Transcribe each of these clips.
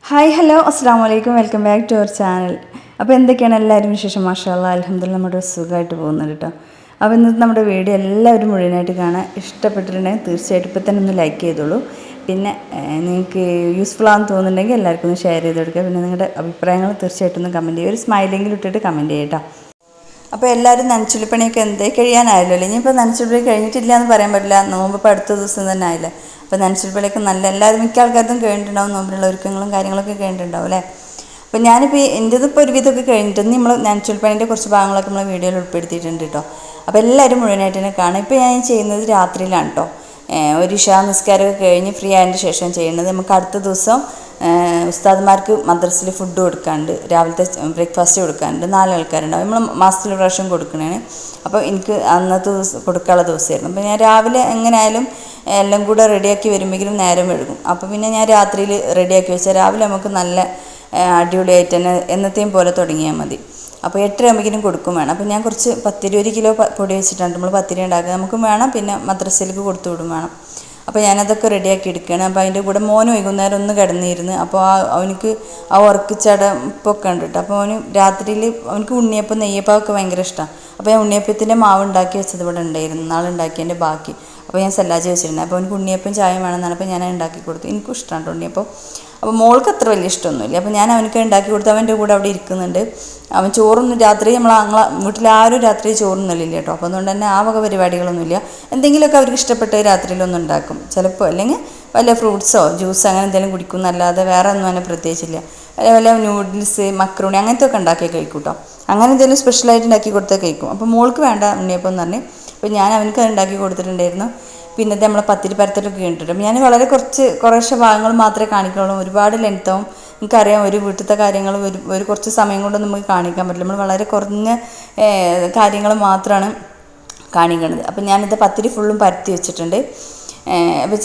Hi hello അസ്സാം വലൈക്കും welcome back to our channel. അപ്പോൾ എന്തൊക്കെയാണ് എല്ലാവരും വിശേഷം? മാഷാ അല്ലാഹ് അൽഹംദുലില്ലാഹ് നമ്മുടെ സുഖമായിട്ട് പോകുന്നുണ്ട് കേട്ടോ. അപ്പോൾ ഇന്നത്തെ നമ്മുടെ വീഡിയോ എല്ലാവരും മുഴുവനായിട്ട് കാണാൻ ഇഷ്ടപ്പെട്ടിട്ടുണ്ടെങ്കിൽ തീർച്ചയായിട്ടും ഇപ്പോൾ തന്നെ ഒന്ന് ലൈക്ക് ചെയ്തോളൂ. പിന്നെ നിങ്ങൾക്ക് യൂസ്ഫുൾ ആണെന്ന് തോന്നുന്നുണ്ടെങ്കിൽ എല്ലാവർക്കും ഒന്ന് ഷെയർ ചെയ്ത് കൊടുക്കുക. പിന്നെ നിങ്ങളുടെ അഭിപ്രായങ്ങൾ തീർച്ചയായിട്ടും ഒന്ന് കമൻറ്റ് ചെയ്യുക. ഒരു സ്മൈലെങ്കിലും ഇട്ടിട്ട് കമൻറ്റ് ചെയ്യട്ടോ. അപ്പോൾ എല്ലാവരും നനച്ചുള്ളിപ്പണിയൊക്കെ എന്തേ കഴിയാനായല്ലോ അല്ലേ? ഇനിയിപ്പോൾ നനച്ചുള്ളി കഴിഞ്ഞിട്ടില്ല എന്ന് പറയാൻ പറ്റില്ല, നോമ്പ് ഇപ്പോൾ അടുത്ത ദിവസം തന്നെ ആയില്ലേ. അപ്പോൾ നനച്ചുള്ളിപ്പണിയൊക്കെ നല്ല എല്ലാവരും മിക്ക ആൾക്കാർക്കും കഴിഞ്ഞിട്ടുണ്ടാവും, നോമ്പിലുള്ള ഒരുക്കങ്ങളും കാര്യങ്ങളൊക്കെ കഴിഞ്ഞിട്ടുണ്ടാവും അല്ലേ. അപ്പോൾ ഞാനിപ്പോൾ എൻ്റെതിപ്പോൾ ഒരുവിധമൊക്കെ കഴിഞ്ഞിട്ട് നമ്മൾ നനച്ചുള്ളിപ്പണീൻ്റെ കുറച്ച് ഭാഗങ്ങളൊക്കെ നമ്മൾ വീഡിയോയിൽ ഉൾപ്പെടുത്തിയിട്ടുണ്ട് കേട്ടോ. അപ്പോൾ എല്ലാവരും മുഴുവനായിട്ട് തന്നെ കാണാം. ഇപ്പോൾ ഞാൻ ചെയ്യുന്നത് രാത്രിയിലാണ് കേട്ടോ. ഒരു ഇശാ നിസ്കാരമൊക്കെ കഴിഞ്ഞ് ഫ്രീ ആയതിന് ശേഷം ചെയ്യുന്നത്. നമുക്ക് അടുത്ത ദിവസം ഉസ്താദ്മാർക്ക് മദ്രസയിൽ ഫുഡ് കൊടുക്കാനുണ്ട്, രാവിലത്തെ ബ്രേക്ക്ഫാസ്റ്റ് കൊടുക്കാനുണ്ട്. 4 ആൾക്കാരുണ്ടാവും, നമ്മൾ മാസത്തിൽ ഒരു പ്രാവശ്യം കൊടുക്കണേ. അപ്പോൾ എനിക്ക് അന്നത്തെ ദിവസം കൊടുക്കാനുള്ള ദിവസമായിരുന്നു. അപ്പോൾ ഞാൻ രാവിലെ എങ്ങനെയായാലും എല്ലാം കൂടെ റെഡിയാക്കി വരുമ്പോഴേക്കും നേരം വഴുകും. അപ്പോൾ പിന്നെ ഞാൻ രാത്രിയിൽ റെഡിയാക്കി വെച്ചാൽ രാവിലെ നമുക്ക് നല്ല അടിപൊളിയായിട്ട് തന്നെ എന്നത്തെയും പോലെ തുടങ്ങിയാൽ മതി. അപ്പോൾ 8 ആകുമ്പോഴേക്കും കൊടുക്കും വേണം. അപ്പോൾ ഞാൻ കുറച്ച് പത്തിരി 1 കിലോ പൊടി വെച്ചിട്ടുണ്ട് നമ്മൾ പത്തിരി ഉണ്ടാക്കുക, നമുക്കും വേണം, പിന്നെ മദ്രസയിലേക്ക് കൊടുത്തു വിടും വേണം. അപ്പോൾ ഞാനതൊക്കെ റെഡിയാക്കി എടുക്കുകയാണ്. അപ്പോൾ അതിൻ്റെ കൂടെ മോന് വൈകുന്നേരം ഒന്ന് കിടന്നിരുന്ന്. അപ്പോൾ അവനക്ക് ആ ഉറക്ക് ചടപ്പൊക്കെ ഉണ്ട് കേട്ടോ. അപ്പോൾ അവന് രാത്രിയിൽ അവനക്ക് ഉണ്ണിയപ്പം നെയ്യപ്പമൊക്കെ ഭയങ്കര ഇഷ്ടമാണ്. അപ്പോൾ ഞാൻ ഉണ്ണിയപ്പത്തിൻ്റെ മാവ് ഉണ്ടാക്കി വെച്ചത് ഇവിടെ ഉണ്ടായിരുന്നു, നാളുണ്ടാക്കിയതിൻ്റെ ബാക്കി. അപ്പോൾ ഞാൻ സല്ലാജ് വെച്ചിട്ടുണ്ട്. അപ്പോൾ അവനക്ക് ഉണ്ണിയപ്പം ചായ വേണമെന്നാണ്. അപ്പോൾ ഞാൻ ഉണ്ടാക്കി കൊടുത്തു. എനിക്കും ഇഷ്ടമാണ് ഉണ്ണിയപ്പം. അപ്പോൾ മോൾക്ക് അത്ര വലിയ ഇഷ്ടമൊന്നുമില്ല. അപ്പോൾ ഞാൻ അവനക്ക് ഉണ്ടാക്കി കൊടുത്ത് അവൻ്റെ കൂടെ അവിടെ ഇരിക്കുന്നുണ്ട്. അവൻ ചോറൊന്നും രാത്രി ഞങ്ങളെ വീട്ടിലാരും രാത്രി ചോറൊന്നുമില്ല കേട്ടോ. അപ്പോൾ അതുകൊണ്ട് തന്നെ ആ വക പരിപാടികളൊന്നുമില്ല. എന്തെങ്കിലുമൊക്കെ അവർക്ക് ഇഷ്ടപ്പെട്ട് രാത്രിയിലൊന്നും ഉണ്ടാക്കും ചിലപ്പോൾ, അല്ലെങ്കിൽ വല്ല ഫ്രൂട്ട്സോ ജ്യൂസ് അങ്ങനെ എന്തെങ്കിലും കുടിക്കും എന്നല്ലാതെ വേറെ ഒന്നും അങ്ങനെ പ്രത്യേകിച്ചില്ല. വല്ല നൂഡിൽസ് മക്രോണി അങ്ങനത്തെ ഒക്കെ ഉണ്ടാക്കി കഴിക്കും കേട്ടോ. അങ്ങനെ എന്തെങ്കിലും സ്പെഷ്യലായിട്ട് ഉണ്ടാക്കി കൊടുത്താൽ കഴിക്കും. അപ്പോൾ മോൾക്ക് വേണ്ട ഉണ്ണിയപ്പം എന്ന് പറഞ്ഞ് അപ്പോൾ ഞാൻ അവനക്ക് അത് ഉണ്ടാക്കി കൊടുത്തിട്ടുണ്ടായിരുന്നു. പിന്നത്തെ നമ്മളെ പത്തിരി പരത്തലൊക്കെ കണ്ടിട്ടുണ്ട്. ഞാൻ വളരെ കുറേശ്ശെ ഭാഗങ്ങൾ മാത്രമേ കാണിക്കുള്ളൂ, ഒരുപാട് ലെങ്ത്താവും. എനിക്കറിയാം ഒരു വീട്ടിലത്തെ കാര്യങ്ങൾ ഒരു കുറച്ച് സമയം കൊണ്ട് നമുക്ക് കാണിക്കാൻ പറ്റില്ല, നമ്മൾ വളരെ കുറഞ്ഞ കാര്യങ്ങൾ മാത്രമാണ് കാണിക്കുന്നത്. അപ്പം ഞാനിത് പത്തിരി ഫുള്ളും പരത്തി വെച്ചിട്ടുണ്ട്. അപ്പോൾ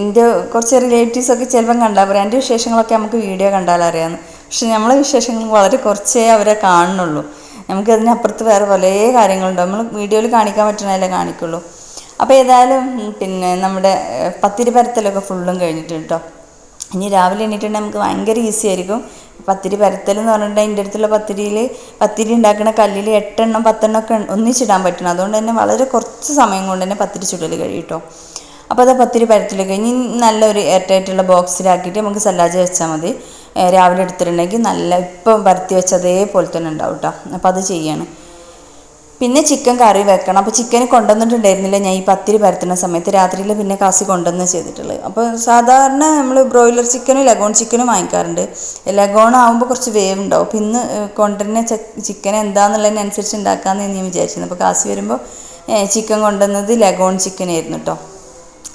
എൻ്റെ കുറച്ച് റിലേറ്റീവ്സൊക്കെ ചിലപ്പം കണ്ടാൽ പറയാം എൻ്റെ വിശേഷങ്ങളൊക്കെ നമുക്ക് വീഡിയോ കണ്ടാൽ അറിയാമെന്ന്. പക്ഷെ നമ്മളെ വിശേഷങ്ങൾ വളരെ കുറച്ചേ അവരെ കാണുന്നുള്ളൂ. നമുക്കതിനപ്പുറത്ത് വേറെ പല കാര്യങ്ങളുണ്ട്, നമ്മൾ വീഡിയോയിൽ കാണിക്കാൻ പറ്റണല്ലേ കാണിക്കുള്ളൂ. അപ്പോൾ ഏതായാലും പിന്നെ നമ്മുടെ പത്തിരി പരത്തലൊക്കെ ഫുള്ളും കഴിഞ്ഞിട്ടുണ്ട് കേട്ടോ. ഇനി രാവിലെ എണീറ്റുണ്ടെങ്കിൽ നമുക്ക് ഭയങ്കര ഈസി ആയിരിക്കും പത്തിരി പരത്തൽ എന്ന് പറഞ്ഞിട്ടുണ്ടെങ്കിൽ എൻ്റെ അടുത്തുള്ള പത്തിരി ഉണ്ടാക്കുന്ന കല്ലിൽ 8 എണ്ണം 10 എണ്ണം ഒക്കെ ഒന്നിച്ചിടാൻ പറ്റണം. അതുകൊണ്ട് തന്നെ വളരെ കുറച്ച് സമയം കൊണ്ട് തന്നെ പത്തിരി ചുടൽ കഴിയും കേട്ടോ. അപ്പോൾ അത് പത്തിരി പരത്തൽ കഴിഞ്ഞ് നല്ലൊരു എയർടൈറ്റുള്ള ബോക്സിലാക്കിയിട്ട് നമുക്ക് സല്ലാജ വെച്ചാൽ മതി. രാവിലെ എടുത്തിട്ടുണ്ടെങ്കിൽ നല്ല ഇപ്പം പരത്തി വെച്ച അതേപോലെ തന്നെ ഉണ്ടാവും കേട്ടോ. അപ്പോൾ അത് ചെയ്യാണ്. പിന്നെ ചിക്കൻ കറി വെക്കണം. അപ്പോൾ ചിക്കൻ കൊണ്ടുവന്നിട്ടുണ്ടായിരുന്നില്ല ഞാൻ ഈ പത്തിരി പരത്തുന്ന സമയത്ത്, രാത്രിയിൽ പിന്നെ കാസി കൊണ്ടുവന്ന് ചെയ്തിട്ടുള്ളത്. അപ്പോൾ സാധാരണ നമ്മൾ ബ്രോയിലർ ചിക്കനും ലഗോൺ ചിക്കനും വാങ്ങിക്കാറുണ്ട്. ലഗോൺ ആകുമ്പോൾ കുറച്ച് വേവ് ഉണ്ടാവും. അപ്പോൾ ഇന്ന് കൊണ്ടുവരുന്ന ചിക്കൻ എന്താണെന്നുള്ളതിനനുസരിച്ച് ഉണ്ടാക്കാമെന്ന് ഞാൻ വിചാരിച്ചിരുന്നു. അപ്പോൾ കാസി വരുമ്പോൾ ചിക്കൻ കൊണ്ടുവന്നത് ലഗോൺ ചിക്കനായിരുന്നു കേട്ടോ.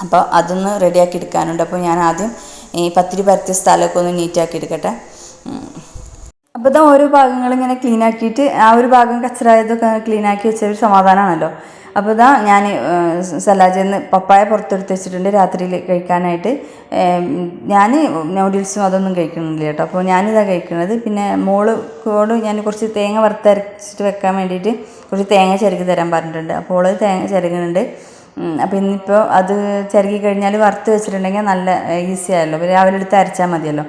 അപ്പോൾ അതൊന്ന് റെഡിയാക്കി എടുക്കാനുണ്ട്. അപ്പോൾ ഞാൻ ആദ്യം ഈ പത്തിരി പരത്തിയ സ്ഥലമൊക്കെ ഒന്ന് നീറ്റാക്കി എടുക്കട്ടെ. അപ്പോൾ ഇതാ ഓരോ ഭാഗങ്ങൾ ഇങ്ങനെ ക്ലീൻ ആക്കിയിട്ട് ആ ഒരു ഭാഗം കച്ചറായതൊക്കെ ക്ലീനാക്കി വെച്ചൊരു സമാധാനമാണല്ലോ. അപ്പോൾ ഇതാ ഞാൻ സലാജന്ന് പപ്പായ പുറത്തെടുത്ത് വെച്ചിട്ടുണ്ട് രാത്രിയിൽ കഴിക്കാനായിട്ട്. ഞാൻ നൂഡിൽസും അതൊന്നും കഴിക്കുന്നില്ല കേട്ടോ. അപ്പോൾ ഞാനിതാ കഴിക്കുന്നത്. പിന്നെ മോളോട് ഞാൻ കുറച്ച് തേങ്ങ വറുത്തരച്ചിട്ട് വെക്കാൻ വേണ്ടിയിട്ട് കുറച്ച് തേങ്ങ ചിരകി തരാൻ പറഞ്ഞിട്ടുണ്ട്. അപ്പോൾ ഓള് തേങ്ങ ചിരകുന്നുണ്ട്. അപ്പോൾ ഇന്നിപ്പോൾ അത് ചിരകി കഴിഞ്ഞാൽ വറുത്ത് വെച്ചിട്ടുണ്ടെങ്കിൽ നല്ല ഈസി ആയല്ലോ, രാവിലെ എടുത്ത് അരച്ചാൽ മതിയല്ലോ.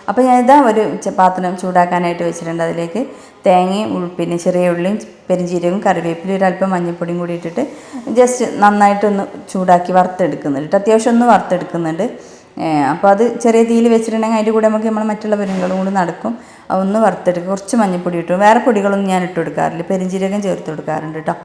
അപ്പോൾ ഞാനിതാ ഒരു പാത്രം ചൂടാക്കാനായിട്ട് വെച്ചിട്ടുണ്ട്. അതിലേക്ക് തേങ്ങയും പിന്നെ ചെറിയ ഉള്ളിയും പെരിഞ്ചീരകവും കറിവേപ്പിലും ഒരല്പം മഞ്ഞൾപ്പൊടിയും കൂടി ഇട്ടിട്ട് ജസ്റ്റ് നന്നായിട്ടൊന്ന് ചൂടാക്കി വറുത്തെടുക്കുന്നുണ്ട്. അത്യാവശ്യം ഒന്ന് വറുത്തെടുക്കുന്നുണ്ട്. അപ്പോൾ അത് ചെറിയ തീയിൽ വെച്ചിട്ടുണ്ടെങ്കിൽ അതിൻ്റെ കൂടെ നമുക്ക് നമ്മൾ മറ്റുള്ള പരിങ്ങളും കൂടി നടക്കും. അതൊന്ന് വറുത്തെടുക്കുക. കുറച്ച് മഞ്ഞൾപ്പൊടി ഇട്ടു, വേറെ പൊടികളൊന്നും ഞാൻ ഇട്ട് കൊടുക്കാറില്ല, പെരിഞ്ചീരകം ചേർത്ത് കൊടുക്കാറുണ്ട് കേട്ടോ.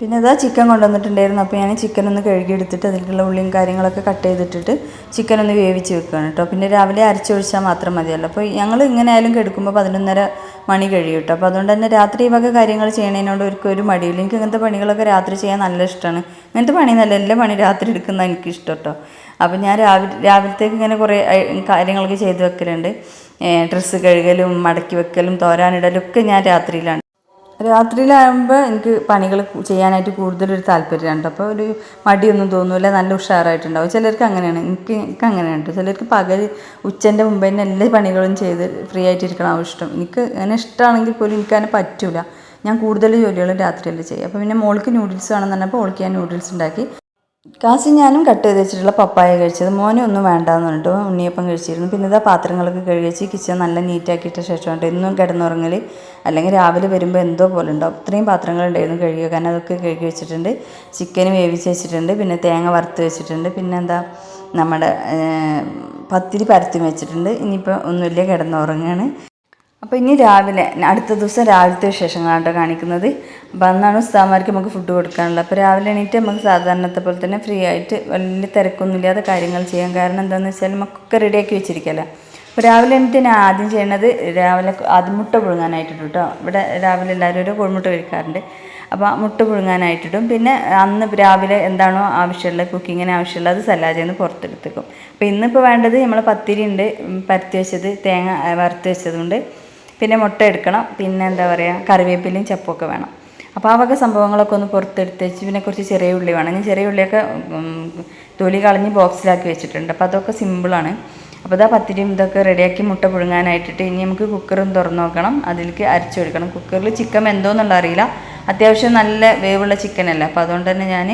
പിന്നെ ഇതാ ചിക്കൻ കൊണ്ടുവന്നിട്ടുണ്ടായിരുന്നു. അപ്പോൾ ഞാൻ ചിക്കൻ ഒന്ന് കഴുകിയെടുത്തിട്ട് അതിലേക്കുള്ള ഉള്ളിയും കാര്യങ്ങളൊക്കെ കട്ട് ചെയ്തിട്ടിട്ട് ചിക്കൻ ഒന്ന് വേവിച്ച് വെക്കുകയാണ് കേട്ടോ. പിന്നെ രാവിലെ അരച്ചൊഴിച്ചാൽ മാത്രം മതിയല്ലോ. അപ്പോൾ ഞങ്ങൾ ഇങ്ങനെ ആയാലും കെടുക്കുമ്പോൾ 11:30 മണി കഴിയും കേട്ടോ. അപ്പോൾ അതുകൊണ്ട് തന്നെ രാത്രി ഈ വക കാര്യങ്ങൾ ചെയ്യണതിനോട് ഒരു മടിയില്ല. എനിക്ക് ഇങ്ങനത്തെ പണികളൊക്കെ രാത്രി ചെയ്യാൻ നല്ല ഇഷ്ടമാണ്. ഇങ്ങനത്തെ പണി നല്ല എല്ലാ പണി രാത്രി എടുക്കുന്നത് എനിക്കിഷ്ടം കേട്ടോ. അപ്പോൾ ഞാൻ രാവിലത്തേക്ക് ഇങ്ങനെ കുറേ കാര്യങ്ങളൊക്കെ ചെയ്ത് വെക്കലുണ്ട്. ഡ്രസ്സ് കഴുകലും മടക്കി വെക്കലും തോരാനിടലും ഒക്കെ ഞാൻ രാത്രിയിലാണ്. രാത്രിയിലാകുമ്പോൾ എനിക്ക് പണികൾ ചെയ്യാനായിട്ട് കൂടുതലൊരു താല്പര്യമുണ്ട്. അപ്പോൾ ഒരു മടിയൊന്നും തോന്നില്ല, നല്ല ഉഷാറായിട്ടുണ്ടാവും. ചിലർക്ക് അങ്ങനെയാണ്, എനിക്ക് അങ്ങനെയുണ്ട്. ചിലർക്ക് പകൽ ഉച്ചൻ്റെ മുമ്പ് തന്നെ എല്ലാ പണികളും ചെയ്ത് ഫ്രീ ആയിട്ടിരിക്കണം ഇഷ്ടം. എനിക്ക് അങ്ങനെ ഇഷ്ടമാണെങ്കിൽ പോലും എനിക്കതിനെ പറ്റില്ല. ഞാൻ കൂടുതൽ ജോലികളും രാത്രിയല്ലേ ചെയ്യുക. അപ്പോൾ പിന്നെ മോൾക്ക് നൂഡിൽസ് വേണമെന്ന് പറഞ്ഞപ്പോൾ മോൾക്ക് ഞാൻ നൂഡിൽസ് ഉണ്ടാക്കി. കാശി ഞാനും കട്ട് ചെയ്ത് വെച്ചിട്ടുള്ള പപ്പായ കഴിച്ചത്, മോനും ഒന്നും വേണ്ടാന്ന് പറഞ്ഞിട്ട് ഉണ്ണിയപ്പം കഴിച്ചിരുന്നു. പിന്നെ ഇതാ പാത്രങ്ങളൊക്കെ കഴുകി വെച്ച് കിച്ചൺ നല്ല നീറ്റാക്കിയിട്ട ശേഷമുണ്ട് എന്നും കിടന്നുറങ്ങൽ, അല്ലെങ്കിൽ രാവിലെ വരുമ്പോൾ എന്തോ പോലെ ഉണ്ടാവും. ഇത്രയും പാത്രങ്ങളുണ്ടായിരുന്നു കഴുകിയ, കാരണം അതൊക്കെ കഴുകി വെച്ചിട്ടുണ്ട്. ചിക്കൻ വേവിച്ച് വെച്ചിട്ടുണ്ട്, പിന്നെ തേങ്ങ വറുത്ത് വെച്ചിട്ടുണ്ട്, പിന്നെ എന്താ നമ്മുടെ പത്തിരി പരത്തി വെച്ചിട്ടുണ്ട്. ഇനിയിപ്പോൾ ഒന്നുമില്ല, കിടന്നുറങ്ങുകയാണ്. അപ്പോൾ ഇനി രാവിലെ അടുത്ത ദിവസം രാവിലത്തെ വിശേഷങ്ങളാണ് കേട്ടോ കാണിക്കുന്നത്. അപ്പോൾ അന്നാണ് ഉസ്താദ്മാർക്ക് നമുക്ക് ഫുഡ് കൊടുക്കാനുള്ളത്. അപ്പോൾ രാവിലെ എണീറ്റ് നമുക്ക് സാധാരണത്തെ പോലെ തന്നെ ഫ്രീ ആയിട്ട് വലിയ തിരക്കൊന്നുമില്ലാതെ കാര്യങ്ങൾ ചെയ്യാം. കാരണം എന്താണെന്ന് വെച്ചാൽ നമുക്കൊക്കെ റെഡിയാക്കി വെച്ചിരിക്കല്ലോ. അപ്പോൾ രാവിലെ എണീറ്റ് ഞാൻ ആദ്യം ചെയ്യണത്, രാവിലെ ആദ്യം മുട്ട പുഴുങ്ങാനായിട്ടിട്ടു കേട്ടോ. ഇവിടെ രാവിലെ എല്ലാവരും ഒരു കോഴിമുട്ട കഴിക്കാറുണ്ട്. അപ്പോൾ മുട്ട പുഴുങ്ങാനായിട്ടിടും. പിന്നെ അന്ന് രാവിലെ എന്താണോ ആവശ്യമുള്ളത്, കുക്കിങ്ങിന് ആവശ്യമുള്ളത് അത് സലാഡിൽ നിന്ന് പുറത്തെടുത്തേക്കും. അപ്പോൾ ഇന്നിപ്പോൾ വേണ്ടത് നമ്മൾ പത്തിരി ഉണ്ട് പരത്തി വെച്ചത്, തേങ്ങ വറുത്ത് വെച്ചതുകൊണ്ട്, പിന്നെ മുട്ട എടുക്കണം, പിന്നെ എന്താ പറയുക കറിവേപ്പിലയും ചപ്പൊക്കെ വേണം. അപ്പോൾ ആ വക സംഭവങ്ങളൊക്കെ ഒന്ന് പുറത്തെടുത്ത് വെച്ച്, പിന്നെ കുറച്ച് ചെറിയ ഉള്ളി വേണം. ഞാൻ ചെറിയ ഉള്ളിയൊക്കെ തൊലി കളഞ്ഞ് ബോക്സിലാക്കി വെച്ചിട്ടുണ്ട്. അപ്പോൾ അതൊക്കെ സിമ്പിളാണ്. അപ്പോൾ ഇതാ പത്തിരിയും ഇതൊക്കെ റെഡിയാക്കി മുട്ട പുഴുങ്ങാനായിട്ടിട്ട് ഇനി നമുക്ക് കുക്കറും തുറന്ന് നോക്കണം, അതിലേക്ക് അരച്ചൊഴിക്കണം. കുക്കറിൽ ചിക്കൻ വെന്തോന്നുള്ള അറിയില്ല, അത്യാവശ്യം നല്ല വേവുള്ള ചിക്കനല്ല. അപ്പോൾ അതുകൊണ്ട് തന്നെ ഞാൻ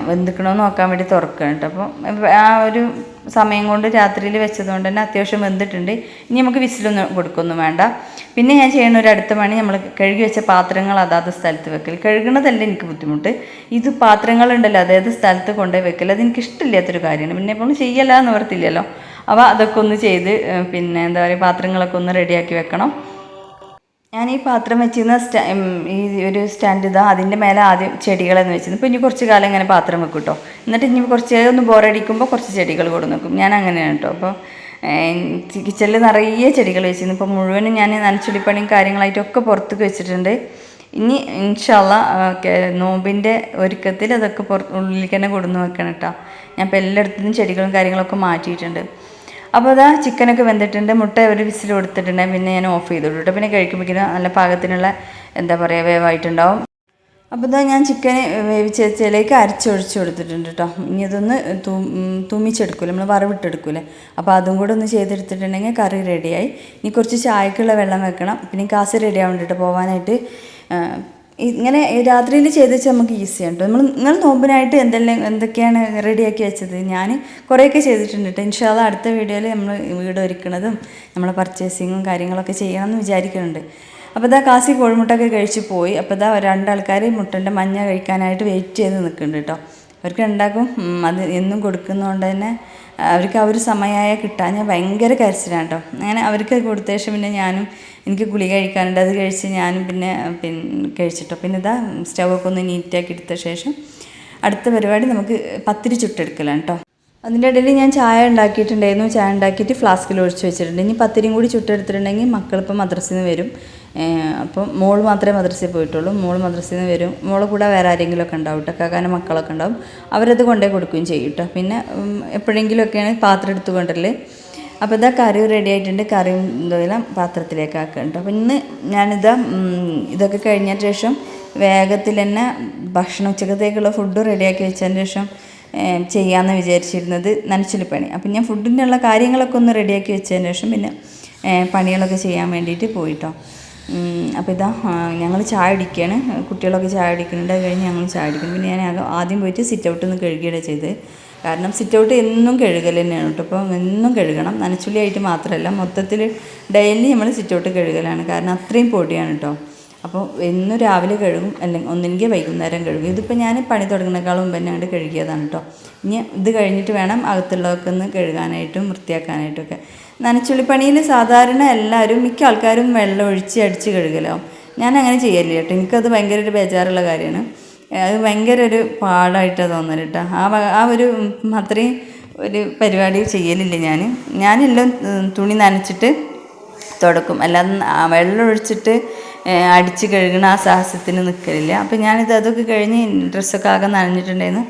വെന്തിക്കണമെന്ന് നോക്കാൻ വേണ്ടി തുറക്കണം കേട്ടോ. അപ്പോൾ ആ ഒരു സമയം കൊണ്ട് രാത്രിയിൽ വെച്ചതുകൊണ്ട് തന്നെ അത്യാവശ്യം വെന്തിട്ടുണ്ട്. ഇനി നമുക്ക് വിസിലൊന്നും കൊടുക്കൊന്നും വേണ്ട. പിന്നെ ഞാൻ ചെയ്യുന്ന ഒരു അടുത്ത പണി, നമ്മൾ കഴുകി വെച്ച പാത്രങ്ങൾ അതാത് സ്ഥലത്ത് വെക്കൽ. കഴുകണതല്ല എനിക്ക് ബുദ്ധിമുട്ട്, ഇത് പാത്രങ്ങളുണ്ടല്ലോ അതായത് സ്ഥലത്ത് കൊണ്ടുപോയി വെക്കൽ, അതെനിക്ക് ഇഷ്ടമില്ലാത്തൊരു കാര്യമാണ്. പിന്നെ ഇപ്പോൾ ചെയ്യല്ല എന്ന് ഓർത്തില്ലല്ലോ. അപ്പോൾ അതൊക്കെ ഒന്ന് ചെയ്ത് പിന്നെ എന്താ പറയുക പാത്രങ്ങളൊക്കെ ഒന്ന് റെഡിയാക്കി വെക്കണം. ഞാൻ ഈ പാത്രം വെച്ചിരുന്ന ഈ ഒരു സ്റ്റാൻഡ് ഇതാ, അതിൻ്റെ മേലെ ആദ്യം ചെടികളെന്ന് വെച്ചിരുന്നു. ഇപ്പോൾ ഇനി കുറച്ച് കാലം ഇങ്ങനെ പാത്രം വെക്കും കേട്ടോ. എന്നിട്ട് ഇനി കുറച്ച് ഒന്ന് ബോറടിക്കുമ്പോൾ കുറച്ച് ചെടികൾ കൊടുന്ന് വെക്കും. ഞാൻ അങ്ങനെയാണ് കേട്ടോ. അപ്പോൾ കിച്ചണിൽ നിറയെ ചെടികൾ വെച്ചിരുന്നു. ഇപ്പോൾ മുഴുവനും ഞാൻ നനച്ചുള്ളിപ്പണിയും കാര്യങ്ങളായിട്ടൊക്കെ പുറത്തേക്ക് വെച്ചിട്ടുണ്ട്. ഇനി ഇൻഷാ അല്ലാഹ് നോമ്പിൻ്റെ ഒരുക്കത്തിൽ അതൊക്കെ ഉള്ളിലേക്ക് തന്നെ കൊടുന്ന് വെക്കണം കേട്ടോ. ഞാൻ ഇപ്പോൾ എല്ലായിടത്തുനിന്നും ചെടികളും കാര്യങ്ങളൊക്കെ മാറ്റിയിട്ടുണ്ട്. അപ്പോൾ അതാ ചിക്കനൊക്കെ വെന്തിട്ടുണ്ട്, മുട്ട ഒരു വിസിൽ കൊടുത്തിട്ടുണ്ട്. പിന്നെ ഞാൻ ഓഫ് ചെയ്തു കേട്ടോ. പിന്നെ കഴിക്കുമ്പോഴേക്കും നല്ല പാകത്തിനുള്ള എന്താ പറയുക വേവായിട്ടുണ്ടാവും. അപ്പോൾ ഇതാ ഞാൻ ചിക്കൻ വേവിച്ച് വെച്ചതിലേക്ക് അരച്ചൊഴിച്ച് കൊടുത്തിട്ടുണ്ട് കേട്ടോ. ഇനി അതൊന്ന് തുമ്മിച്ചെടുക്കൂലെ, നമ്മൾ വറവിട്ടെടുക്കൂലേ, അപ്പോൾ അതും കൂടെ ഒന്ന് ചെയ്തെടുത്തിട്ടുണ്ടെങ്കിൽ കറി റെഡിയായി. ഇനി കുറച്ച് ചായക്കുള്ള വെള്ളം വെക്കണം. പിന്നെ കാസ് റെഡി ആവേണ്ടിട്ട് പോകാനായിട്ട്. ഇങ്ങനെ രാത്രിയിൽ ചെയ്ത് വെച്ചാൽ നമുക്ക് ഈസിയാണ് കേട്ടോ. നിങ്ങൾ നോമ്പിനായിട്ട് എന്തൊക്കെയാണ് റെഡിയാക്കി വെച്ചത്? ഞാൻ കുറേയൊക്കെ ചെയ്തിട്ടുണ്ട് കേട്ടോ. ഇൻഷാ അല്ലാഹ് അടുത്ത വീഡിയോയിൽ നമ്മൾ വീട് ഒരുക്കണതും നമ്മളെ പർച്ചേസിങ്ങും കാര്യങ്ങളൊക്കെ ചെയ്യണമെന്ന് വിചാരിക്കുന്നുണ്ട്. അപ്പോൾ ഇതാ കാസി കോഴിമുട്ടൊക്കെ കഴിച്ച് പോയി. അപ്പോൾ ഇതാ രണ്ടാൾക്കാർ മുട്ടൻ്റെ മഞ്ഞ കഴിക്കാനായിട്ട് വെയിറ്റ് ചെയ്ത് നിൽക്കുന്നുണ്ട് കേട്ടോ. അവർക്ക് ഉണ്ടാക്കും, അത് എന്നും കൊടുക്കുന്നതുകൊണ്ട് തന്നെ അവർക്ക് ആ ഒരു സമയമായ കിട്ടാൻ ഭയങ്കര കരച്ചിലാണ് കേട്ടോ. അങ്ങനെ അവർക്ക് കൊടുത്ത ശേഷം പിന്നെ ഞാനും, എനിക്ക് ഗുളിക കഴിക്കാനുണ്ട്, അത് കഴിച്ച് ഞാനും പിന്നെ കഴിച്ചിട്ടോ. പിന്നെ ഇതാ സ്റ്റൗവൊക്കെ ഒന്ന് നീറ്റാക്കി എടുത്ത ശേഷം അടുത്ത പരിപാടി നമുക്ക് പത്തിരി ചുട്ടെടുക്കലാണ് കേട്ടോ. അതിൻ്റെ ഇടയിൽ ഞാൻ ചായ ഉണ്ടാക്കിയിട്ടുണ്ടായിരുന്നു. ചായ ഉണ്ടാക്കിയിട്ട് ഫ്ലാസ്കിൽ ഒഴിച്ച് വെച്ചിട്ടുണ്ട്. ഇനി പത്തിരിയും കൂടി ചുട്ടെടുത്തിട്ടുണ്ടെങ്കിൽ മക്കളിപ്പോൾ മദ്രസയിൽ നിന്ന് വരും. അപ്പം മോൾ മാത്രമേ മദ്രസയിൽ പോയിട്ടുള്ളൂ. മോൾ മദ്രസയിൽ നിന്ന് വരും. മോളെ കൂടെ വേറെ ആരെങ്കിലുമൊക്കെ ഉണ്ടാവും കേട്ടോ. കാക്കാൻ്റെ മക്കളൊക്കെ ഉണ്ടാവും. അവരത് കൊണ്ടേ കൊടുക്കുകയും ചെയ്യും കേട്ടോ. പിന്നെ എപ്പോഴെങ്കിലുമൊക്കെയാണ് പാത്രം എടുത്ത് കൊണ്ടല്ലേ. അപ്പോൾ ഇതാ കറി റെഡി ആയിട്ടുണ്ട്. കറിയും ഇതെല്ലാം പാത്രത്തിലേക്ക് ആക്കുന്നുണ്ട്. അപ്പോൾ ഇന്ന് ഞാനിതാ ഇതൊക്കെ കഴിഞ്ഞ ശേഷം വേഗത്തിൽ തന്നെ ഭക്ഷണം ഉച്ചക്കത്തേക്കുള്ള ഫുഡ് റെഡിയാക്കി വെച്ചതിന് ശേഷം ചെയ്യാമെന്ന് വിചാരിച്ചിരുന്നത് നനച്ചുള്ളിപ്പണി. അപ്പം ഞാൻ ഫുഡിനുള്ള കാര്യങ്ങളൊക്കെ ഒന്ന് റെഡിയാക്കി വെച്ചതിന് ശേഷം പിന്നെ പണികളൊക്കെ ചെയ്യാൻ വേണ്ടിയിട്ട് പോയിട്ടോ. അപ്പോൾ ഇതാ ഞങ്ങൾ ചായ അടിക്കുകയാണ്. കുട്ടികളൊക്കെ ചായ അടിക്കുന്നുണ്ട്. അത് കഴിഞ്ഞ് ഞങ്ങൾ ചായ അടിക്കുന്നു. പിന്നെ ഞാൻ ആദ്യം പോയിട്ട് സിറ്റ് ഔട്ട് ഒന്ന് കഴുകിയിടുക ചെയ്ത്. കാരണം സിറ്റ് ഔട്ട് എന്നും കഴുകൽ തന്നെയാണ് കേട്ടോ. അപ്പോൾ എന്നും കഴുകണം, നനച്ചുള്ളിയായിട്ട് മാത്രമല്ല, മൊത്തത്തിൽ ഡെയിലി നമ്മൾ സിറ്റ് ഔട്ട് കഴുകലാണ്. കാരണം അത്രയും പൊടിയാണ് കേട്ടോ. അപ്പോൾ എന്നും രാവിലെ കഴുകും, അല്ലെങ്കിൽ ഒന്നെങ്കിൽ വൈകുന്നേരം കഴുകും. ഇതിപ്പോൾ ഞാൻ പണി തുടങ്ങുന്നേക്കാളും മുമ്പ് തന്നെ അങ്ങോട്ട് കഴുകിയതാണ് കേട്ടോ. ഇനി ഇത് കഴിഞ്ഞിട്ട് വേണം അകത്തുള്ളതൊക്കെ ഒന്ന് കഴുകാനായിട്ടും വൃത്തിയാക്കാനായിട്ടും ഒക്കെ. നനച്ചുള്ളിപ്പണിയിൽ സാധാരണ എല്ലാവരും മിക്ക ആൾക്കാരും വെള്ളം ഒഴിച്ച് അടിച്ച് കഴുകലാവും. ഞാൻ അങ്ങനെ ചെയ്യലില്ല കേട്ടോ. എനിക്കത് ഭയങ്കര ഒരു ബേജാറുള്ള കാര്യമാണ്. അത് ഭയങ്കര ഒരു പാടായിട്ടാണ് തോന്നൽ കേട്ടോ. ആ ഒരു അത്രയും ഒരു പരിപാടി ചെയ്യലില്ല ഞാനെല്ലാം തുണി നനച്ചിട്ട് തുടക്കും, അല്ലാതെ വെള്ളം ഒഴിച്ചിട്ട് അടിച്ച് കഴുകണ ആ സാഹസത്തിന് നിൽക്കലില്ല. അപ്പോൾ അതൊക്കെ കഴിഞ്ഞ് ഡ്രസ്സൊക്കെ ആകെ നനഞ്ഞിട്ടുണ്ടായിരുന്നു.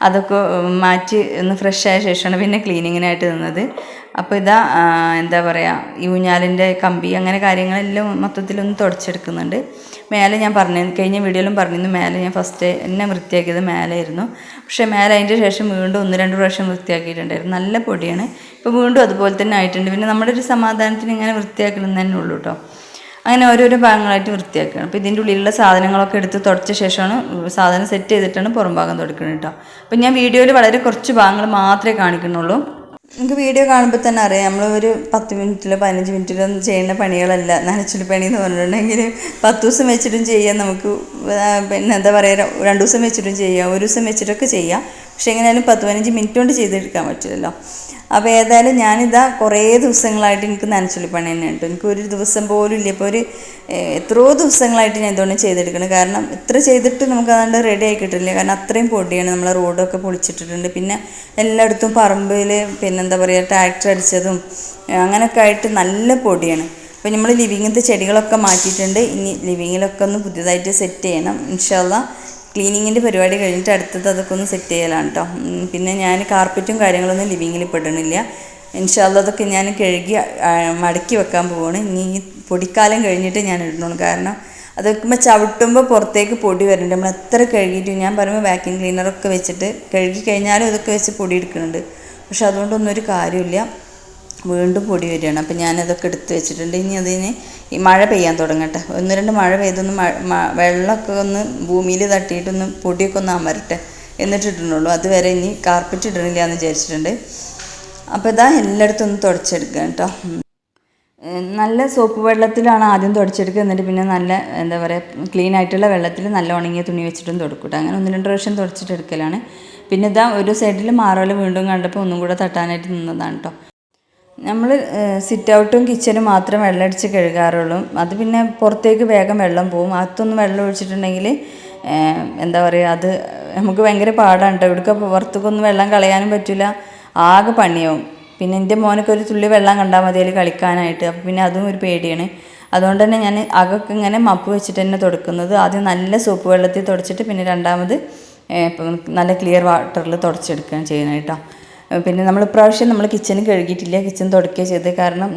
അതൊക്കെ മാറ്റി ഒന്ന് ഫ്രഷ് ആയ ശേഷമാണ് പിന്നെ ക്ലീനിങ്ങിനായിട്ട് നിന്നത്. അപ്പോൾ ഇതാ എന്താ പറയുക, ഈ ഊഞ്ഞാലിൻ്റെ കമ്പി അങ്ങനെ കാര്യങ്ങളെല്ലാം മൊത്തത്തിലൊന്ന് തുടച്ചെടുക്കുന്നുണ്ട്. മേലെ ഞാൻ കഴിഞ്ഞ വീഡിയോയിലും പറഞ്ഞിരുന്നു, മേലെ ഞാൻ ഫസ്റ്റ് എന്നെ വൃത്തിയാക്കിയത് മേലെയായിരുന്നു. പക്ഷേ മേലെ അതിൻ്റെ ശേഷം വീണ്ടും 1-2 പ്രാവശ്യം വൃത്തിയാക്കിയിട്ടുണ്ടായിരുന്നു. നല്ല പൊടിയാണ്. ഇപ്പോൾ വീണ്ടും അതുപോലെ തന്നെ ആയിട്ടുണ്ട്. പിന്നെ നമ്മുടെ ഒരു സമാധാനത്തിന് ഇങ്ങനെ വൃത്തിയാക്കണം തന്നെ ഉള്ളൂ കേട്ടോ. അങ്ങനെ ഓരോരോ ഭാഗങ്ങളായിട്ട് വൃത്തിയാക്കുകയാണ്. അപ്പോൾ ഇതിൻ്റെ ഉള്ളിലുള്ള സാധനങ്ങളൊക്കെ എടുത്ത് തുടച്ച ശേഷമാണ് സാധനം സെറ്റ് ചെയ്തിട്ടാണ് പുറം ഭാഗം തുടക്കുന്നത് കേട്ടോ. അപ്പോൾ ഞാൻ വീഡിയോയിൽ വളരെ കുറച്ച് ഭാഗങ്ങൾ മാത്രമേ കാണിക്കുന്നുള്ളൂ. നിങ്ങൾക്ക് വീഡിയോ കാണുമ്പോൾ തന്നെ അറിയാം, നമ്മൾ ഒരു 10 മിനിറ്റിലോ 15 മിനിറ്റിലോ ഒന്നും ചെയ്യുന്ന പണികളല്ല നനച്ചുള്ളി പണി എന്ന് പറഞ്ഞിട്ടുണ്ടെങ്കിൽ 10 ദിവസം വെച്ചിട്ടും ചെയ്യാം, നമുക്ക് പിന്നെ എന്താ പറയുക 2 ദിവസം വെച്ചിട്ടും ചെയ്യാം, 1 ദിവസം വെച്ചിട്ടൊക്കെ ചെയ്യാം. പക്ഷേ എങ്ങനെയായാലും 10-15 മിനിറ്റ് കൊണ്ട് ചെയ്തെടുക്കാൻ പറ്റില്ലല്ലോ. അപ്പോൾ ഏതായാലും ഞാനിതാ കുറേ ദിവസങ്ങളായിട്ട് എനിക്ക് നനച്ചുള്ളി പണി തന്നെ ഉണ്ട്. എനിക്ക് ഒരു ദിവസം പോലും ഇല്ല, ഇപ്പോൾ ഒരു എത്രയോ ദിവസങ്ങളായിട്ട് ഞാൻ ഇതുകൊണ്ട് ചെയ്തെടുക്കണം. കാരണം ഇത്ര ചെയ്തിട്ട് നമുക്ക് അതുകൊണ്ട് റെഡി ആയി കിട്ടില്ല. കാരണം അത്രയും പൊടിയാണ്, നമ്മളെ റോഡൊക്കെ പൊളിച്ചിട്ടിട്ടുണ്ട്. പിന്നെ എല്ലായിടത്തും പറമ്പിൽ പിന്നെന്താ പറയുക ട്രാക്ടർ അടിച്ചതും അങ്ങനെയൊക്കെ ആയിട്ട് നല്ല പൊടിയാണ്. അപ്പോൾ നമ്മൾ ലിവിങ്ങിലത്തെ ചെടികളൊക്കെ മാറ്റിയിട്ടുണ്ട്. ഇനി ലിവിങ്ങിലൊക്കെ ഒന്ന് പുതിയതായിട്ട് സെറ്റ് ചെയ്യണം ഇൻഷാ അല്ലാഹ്. ക്ലീനിങ്ങിൻ്റെ പരിപാടി കഴിഞ്ഞിട്ട് അടുത്തത് അതൊക്കെ ഒന്ന് സെറ്റ് ചെയ്യലാണ് കേട്ടോ. പിന്നെ ഞാൻ കാർപ്പറ്റും കാര്യങ്ങളൊന്നും ലിവിങ്ങിൽ പെടണില്ല. ഇൻഷാ അല്ലാഹ് അതൊക്കെ ഞാൻ കഴുകി മടക്കി വെക്കാൻ പോവാണ്. ഇനി ഈ പൊടിക്കാലം കഴിഞ്ഞിട്ട് ഞാൻ ഇടണുള്ളൂ. കാരണം അതൊക്കെ ചവിട്ടുമ്പോൾ പുറത്തേക്ക് പൊടി വരുന്നുണ്ട്. നമ്മൾ എത്ര കഴുകിയിട്ട് ഞാൻ പറയുമ്പോൾ വാക്യൂം ക്ലീനറൊക്കെ വെച്ചിട്ട് കഴുകി കഴിഞ്ഞാലും ഇതൊക്കെ വെച്ച് പൊടി എടുക്കുന്നുണ്ട്. പക്ഷെ അതുകൊണ്ടൊന്നും ഒരു കാര്യമില്ല, വീണ്ടും പൊടി വരികയാണ്. അപ്പം ഞാനതൊക്കെ എടുത്ത് വെച്ചിട്ടുണ്ട്. ഇനി അതിന് ഈ മഴ പെയ്യാൻ തുടങ്ങട്ടെ. 1-2 മഴ പെയ്തൊന്ന് വെള്ളമൊക്കെ ഒന്ന് ഭൂമിയിൽ തട്ടിയിട്ടൊന്ന് പൊടിയൊക്കെ ഒന്ന് അമരട്ടെ എന്നിട്ടിട്ടുള്ളൂ. അതുവരെ ഇനി കാർപ്പറ്റ് ഇടണില്ല എന്ന് വിചാരിച്ചിട്ടുണ്ട്. അപ്പോൾ ഇതാ എല്ലായിടത്തും ഒന്ന് തുടച്ചെടുക്കുക കേട്ടോ. നല്ല സോപ്പ് വെള്ളത്തിലാണ് ആദ്യം തുടച്ചെടുക്കുക, എന്നിട്ട് പിന്നെ നല്ല എന്താ പറയുക ക്ലീൻ ആയിട്ടുള്ള വെള്ളത്തിൽ നല്ല ഉണങ്ങിയ തുണി വെച്ചിട്ടും തുടക്കൂട്ടെ. അങ്ങനെ 1-2 പ്രാവശ്യം തുടച്ചിട്ടെടുക്കലാണ്. പിന്നെ ഇതാ ഒരു സൈഡിൽ മാറോല വീണ്ടും കണ്ടപ്പോൾ ഒന്നും കൂടെ തട്ടാനായിട്ട് നിന്നതാണ് കേട്ടോ. നമ്മൾ സിറ്റ് ഔട്ടും കിച്ചനും മാത്രം വെള്ളം അടിച്ച് കഴുകാറുള്ളൂ. അത് പിന്നെ പുറത്തേക്ക് വേഗം വെള്ളം പോവും. അകത്തൊന്നും വെള്ളം ഒഴിച്ചിട്ടുണ്ടെങ്കിൽ എന്താ പറയുക അത് നമുക്ക് ഭയങ്കര പാടാണ് കേട്ടോ. ഇവിടേക്ക് പുറത്തേക്കൊന്നും വെള്ളം കളയാനും പറ്റില്ല, ആകെ പണിയാവും. പിന്നെ എൻ്റെ മോനൊക്കെ ഒരു തുള്ളി വെള്ളം കണ്ടാൽ മതി അതിൽ കളിക്കാനായിട്ട്. അപ്പോൾ പിന്നെ അതും ഒരു പേടിയാണ്. അതുകൊണ്ട് തന്നെ ഞാൻ അകമൊക്കെ ഇങ്ങനെ മപ്പ് വെച്ചിട്ട് തന്നെ തുടക്കുന്നത്. ആദ്യം നല്ല സോപ്പ് വെള്ളത്തിൽ തുടച്ചിട്ട് പിന്നെ രണ്ടാമത് നല്ല ക്ലിയർ വാട്ടറിൽ തുടച്ചെടുക്കുകയാണ് ചെയ്യുന്നത് കേട്ടോ. പിന്നെ നമ്മൾ ഇപ്രാവശ്യം നമ്മൾ കിച്ചൺ കഴുകിയിട്ടില്ല, കിച്ചൺ തുടക്കുകയാണ് ചെയ്തത്. കാരണം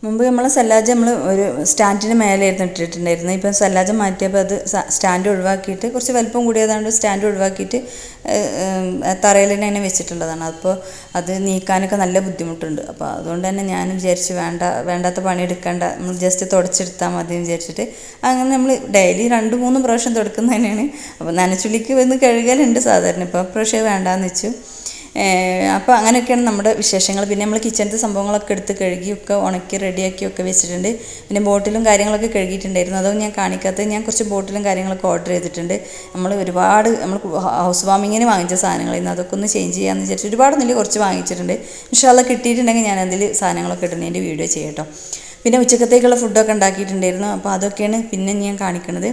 മുമ്പ് നമ്മൾ സല്ലാജ നമ്മൾ ഒരു സ്റ്റാൻഡിന് മേലെയായിരുന്നു ഇട്ടിട്ടുണ്ടായിരുന്നു. ഇപ്പം സല്ലാജ മാറ്റിയപ്പോൾ അത് സ്റ്റാൻഡ് ഒഴിവാക്കിയിട്ട് കുറച്ച് വലിപ്പം കൂടിയതാണ്ട് സ്റ്റാൻഡ് ഒഴിവാക്കിയിട്ട് തറയിൽ തന്നെ അങ്ങനെ വെച്ചിട്ടുള്ളതാണ്. അപ്പോൾ അത് നീക്കാനൊക്കെ നല്ല ബുദ്ധിമുട്ടുണ്ട്. അപ്പോൾ അതുകൊണ്ട് തന്നെ ഞാൻ വിചാരിച്ച് വേണ്ടാത്ത പണി എടുക്കേണ്ട, നമ്മൾ ജസ്റ്റ് തുടച്ചെടുത്താൽ മതി എന്ന് വിചാരിച്ചിട്ട് അങ്ങനെ നമ്മൾ ഡെയിലി 2-3 പ്രാവശ്യം തുടക്കുന്നത് തന്നെയാണ്. അപ്പോൾ നനച്ചുള്ളിക്ക് വന്ന് കഴുകലുണ്ട് സാധാരണ, ഇപ്പോൾ പ്രാവശ്യം വേണ്ടാന്ന് വെച്ചു. അപ്പോൾ അങ്ങനെയൊക്കെയാണ് നമ്മുടെ വിശേഷങ്ങൾ. പിന്നെ നമ്മൾ കിച്ചണത്തെ സംഭവങ്ങളൊക്കെ എടുത്ത് കഴുകിയൊക്കെ ഉണക്കി റെഡിയാക്കിയൊക്കെ വെച്ചിട്ടുണ്ട്. പിന്നെ ബോട്ടിലും കാര്യങ്ങളൊക്കെ കഴുകിയിട്ടുണ്ടായിരുന്നു, അതൊന്നും ഞാൻ കാണിക്കാത്തത്. ഞാൻ കുറച്ച് ബോട്ടിലും കാര്യങ്ങളൊക്കെ ഓർഡർ ചെയ്തിട്ടുണ്ട്. നമ്മൾ ഹൗസ് വാമിങ്ങിന് വാങ്ങിച്ച സാധനങ്ങളായിരുന്നു, അതൊക്കെ ഒന്ന് ചേഞ്ച് ചെയ്യാമെന്ന് വിചാരിച്ചു. ഒരുപാടൊന്നുമില്ല, കുറച്ച് വാങ്ങിച്ചിട്ടുണ്ട്. ഇൻഷാ അല്ലാഹ് കിട്ടിയിട്ടുണ്ടെങ്കിൽ ഞാൻ അതിൽ സാധനങ്ങളൊക്കെ ഇടുന്നതിൻ്റെ വീഡിയോ ചെയ്യാം കേട്ടോ. പിന്നെ ഉച്ചക്കത്തേക്കുള്ള ഫുഡൊക്കെ ഉണ്ടാക്കിയിട്ടുണ്ടായിരുന്നു, അപ്പോൾ അതൊക്കെയാണ് പിന്നെ ഞാൻ കാണിക്കുന്നത്.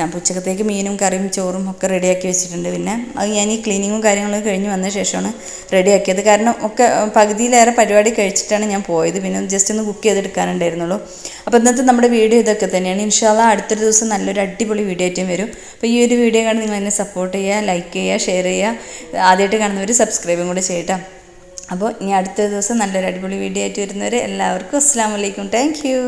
അപ്പോൾ ഉച്ചക്കത്തേക്ക് മീനും കറിയും ചോറും ഒക്കെ റെഡിയാക്കി വെച്ചിട്ടുണ്ട്. പിന്നെ അത് ഞാൻ ഈ ക്ലീനിങ്ങും കാര്യങ്ങളൊക്കെ കഴിഞ്ഞ് വന്ന ശേഷമാണ് റെഡിയാക്കിയത്. കാരണം ഒക്കെ പകുതിയിലേറെ പരിപാടി കഴിച്ചിട്ടാണ് ഞാൻ പോയത്. പിന്നെ ജസ്റ്റ് ഒന്ന് കുക്ക് ചെയ്തെടുക്കാനുണ്ടായിരുന്നുള്ളൂ. അപ്പോൾ ഇന്നത്തെ നമ്മുടെ വീഡിയോ ഇതൊക്കെ തന്നെയാണ്. ഇൻഷാ അല്ലാഹ് അടുത്തൊരു ദിവസം നല്ലൊരു അടിപൊളി വീഡിയോ ആയിട്ടും വരും. അപ്പോൾ ഈ ഒരു വീഡിയോ കണ്ട് നിങ്ങൾ എന്നെ സപ്പോർട്ട് ചെയ്യുക, ലൈക്ക് ചെയ്യുക, ഷെയർ ചെയ്യുക. ആദ്യമായിട്ട് കാണുന്നവർ സബ്സ്ക്രൈബും കൂടെ ചെയ്യട്ടോ. അപ്പോൾ ഇനി അടുത്ത ദിവസം നല്ലൊരു അടിപൊളി വീഡിയോ ആയിട്ട് വരുന്നവരെ എല്ലാവർക്കും അസ്സലാമു അലൈക്കും. Thank you.